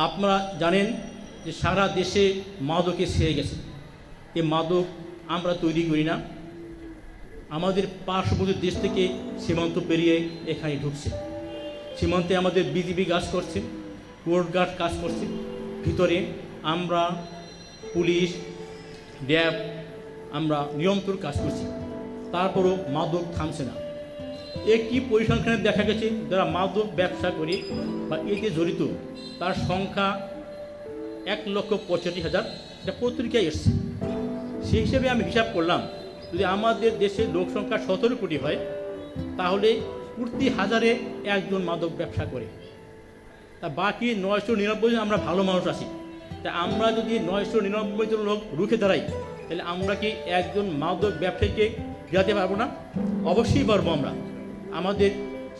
আপনারা জানেন যে সারা দেশে মাদকে ছেয়ে গেছে। এই মাদক আমরা তৈরি করি না, আমাদের পার্শ্ববর্তী দেশ থেকে সীমান্ত পেরিয়ে এখানে ঢুকছে। সীমান্তে আমাদের বিজিবি কাজ করছে, কোস্ট গার্ড কাজ করছে, ভিতরে আমরা পুলিশ, র্যাব আমরা নিরন্তর কাজ করছি, তারপরও মাদক থামছে না। একটি পরিসংখ্যানে দেখা গেছে যারা মাদক ব্যবসা করে বা এতে জড়িত তার সংখ্যা 1,65,000, এটা পত্রিকায় এসছে। সেই হিসেবে আমি হিসাব করলাম, যদি আমাদের দেশের লোক সংখ্যা 17 কোটি হয় তাহলে প্রতি হাজারে একজন মাদক ব্যবসা করে, তা বাকি 999 জন আমরা ভালো মানুষ আছি। তা আমরা যদি 999 জন লোক রুখে দাঁড়াই তাহলে আমরা কি একজন মাদক ব্যবসায়ীকে গিরাতে পারবো না? অবশ্যই পারবো। আমাদের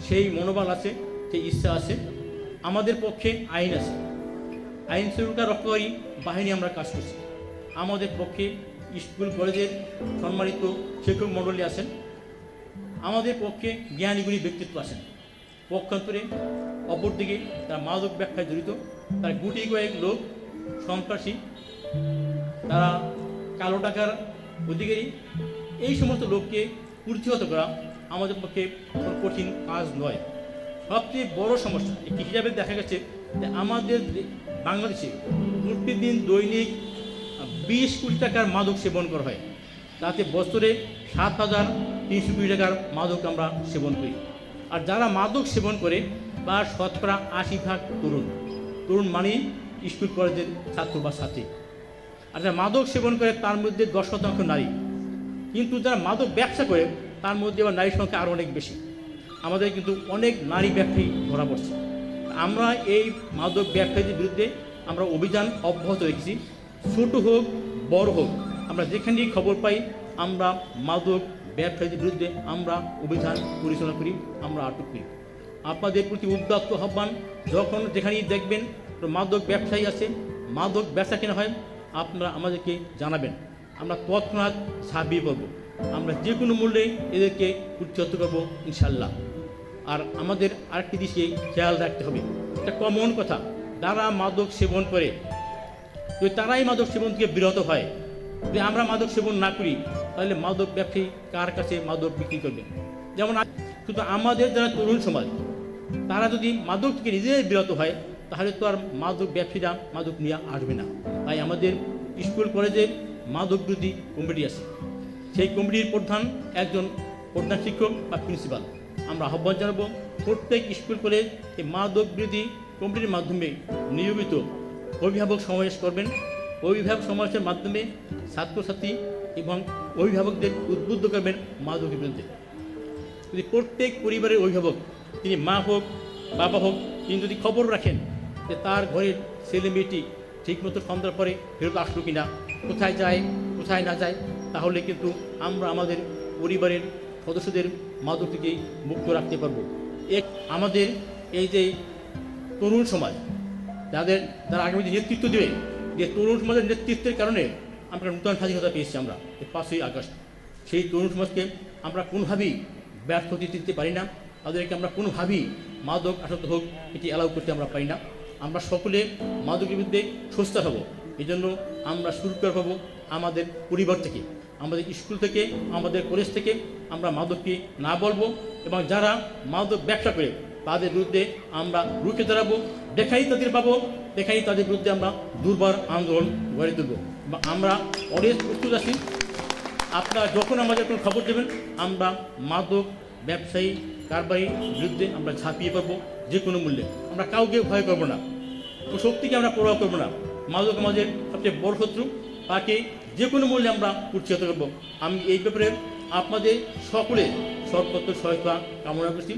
সেই মনোবল আছে, সেই ইচ্ছা আছে, আমাদের পক্ষে আইন আছে, আইন শৃঙ্খলা রক্ষাকারী বাহিনী আমরা কাজ করছি, আমাদের পক্ষে স্কুল কলেজের সম্মানিত শিক্ষক মণ্ডলী আছেন, আমাদের পক্ষে জ্ঞানীগুণী ব্যক্তিত্ব আছেন। পক্ষান্তরে অপরদিকে তারা মাদক ব্যবসায় জড়িত, তার গুটি কয়েক লোক সন্ত্রাসী, তারা কালো টাকার অধিকারী, এই সমস্ত লোককে প্রতিহত করা আমাদের পক্ষে কঠিন কাজ নয়। সবচেয়ে বড় সমস্যা একটি হিসাবে দেখা গেছে যে আমাদের বাংলাদেশে প্রতিদিন দৈনিক 20 কোটি টাকার মাদক সেবন করা হয়, তাতে বছরে 7,300 কোটি টাকার মাদক আমরা সেবন করি। আর যারা মাদক সেবন করে বা শতকরা 80% তরুণ মানেই স্কুল কলেজের ছাত্র বা ছাত্রী। আর যারা মাদক সেবন করে তার মধ্যে 10% নারী। কিন্তু যারা মাদক ব্যবসা করে তার মধ্যে আবার নারীর সংখ্যা আরও অনেক বেশি। আমাদের কিন্তু অনেক নারী ব্যবসায়ী ধরা পড়ছে। আমরা এই মাদক ব্যবসায়ীদের বিরুদ্ধে আমরা অভিযান অব্যাহত রেখেছি, ছোট হোক বড় হোক, আমরা যেখানেই খবর পাই আমরা মাদক ব্যবসায়ীদের বিরুদ্ধে আমরা অভিযান পরিচালনা করি, আমরা আটক করি। আপনাদের প্রতি উদ্যত আহ্বান, যখন যেখানেই দেখবেন মাদক ব্যবসায়ী আছে, মাদক ব্যবসা কেনা হয়, আপনারা আমাদেরকে জানাবেন, আমরা তৎক্ষণাৎ ঝাঁপিয়ে পড়ব, আমরা যে কোনো মূল্যে এদেরকে প্রতিহত করবো ইনশাল্লাহ। আর আমাদের আরেকটি দিকে খেয়াল রাখতে হবে, একটা কমন কথা, যারা মাদক সেবন করে যদি তারাই মাদক সেবন থেকে বিরত হয়, যদি আমরা মাদক সেবন না করি তাহলে মাদক ব্যবসায়ী কার কাছে মাদক বিক্রি করবে? যেমন শুধু আমাদের যারা তরুণ সমাজ তারা যদি মাদক থেকে নিজেরাই বিরত হয় তাহলে তো আর মাদক ব্যবসায়ীরা মাদক নিয়ে আসবে না। তাই আমাদের স্কুল কলেজে মাদক বিরোধী কমিটি আছে, সেই কমিটির একজন প্রধান শিক্ষক বা প্রিন্সিপাল। আমরা আহ্বান জানাবো প্রত্যেক স্কুল কলেজ এই মাদক বিরোধী কমিটির মাধ্যমে নিয়মিত অভিভাবক সমাবেশ করবেন। অভিভাবক সমাবেশের মাধ্যমে ছাত্রছাত্রী এবং অভিভাবকদের উদ্বুদ্ধ করবেন মাদকের বিরুদ্ধে। যদি প্রত্যেক পরিবারের অভিভাবক, তিনি মা হোক বাবা হোক, তিনি যদি খবর রাখেন যে তার ঘরের ছেলে মেয়েটি ঠিকমতো সন্ধ্যার পরে ফেরত আসলো কিনা, কোথায় যায় কোথায় না যায়, তাহলে কিন্তু আমরা আমাদের পরিবারের সদস্যদের মাদক থেকে মুক্ত রাখতে পারবো। আমাদের এই যে তরুণ সমাজ যারা আগামী নেতৃত্ব দেবে, যে তরুণ সমাজের নেতৃত্বের কারণে আমরা নূতন স্বাধীনতা পেয়েছি আমরা 5ই আগস্ট। সেই তরুণ সমাজকে আমরা কোনোভাবেই ব্যর্থ দিতে পারি না, তাদেরকে আমরা কোনোভাবেই মাদক আসক্ত হোক এটি অ্যালাউ করতে আমরা পারি না। আমরা সকলে মাদকের বিরুদ্ধে সোচ্চার হব। এই জন্য আমরা শুরু করব আমাদের পরিবার থেকে, আমাদের স্কুল থেকে, আমাদের কলেজ থেকে আমরা মাদককে না বলবো, এবং যারা মাদক ব্যবসা করে তাদের বিরুদ্ধে আমরা রুখে দাঁড়াবো। দেখাই তাদের পাবো, দেখাই তাদের বিরুদ্ধে আমরা দুর্বার আন্দোলন গড়ে তুলব। এবং আমরা অলওয়েজ প্রস্তুত আছি, আপনারা যখন আমাদের কোনো খবর দেবেন আমরা মাদক ব্যবসায়ী কারবারির বিরুদ্ধে আমরা ঝাঁপিয়ে পড়বো যে কোনো মূল্যে। আমরা কাউকে ভয় করবো না, শক্তিকে আমরা প্রভাব করবো না। মাদক আমাদের সবচেয়ে বড় শত্রু, তাকে যে কোনো মূল্যে আমরা প্রতিহত করবো। আমি এই ব্যাপারে আপনাদের সকলের সর্বোত্তর সহায়তা কামনা করছি।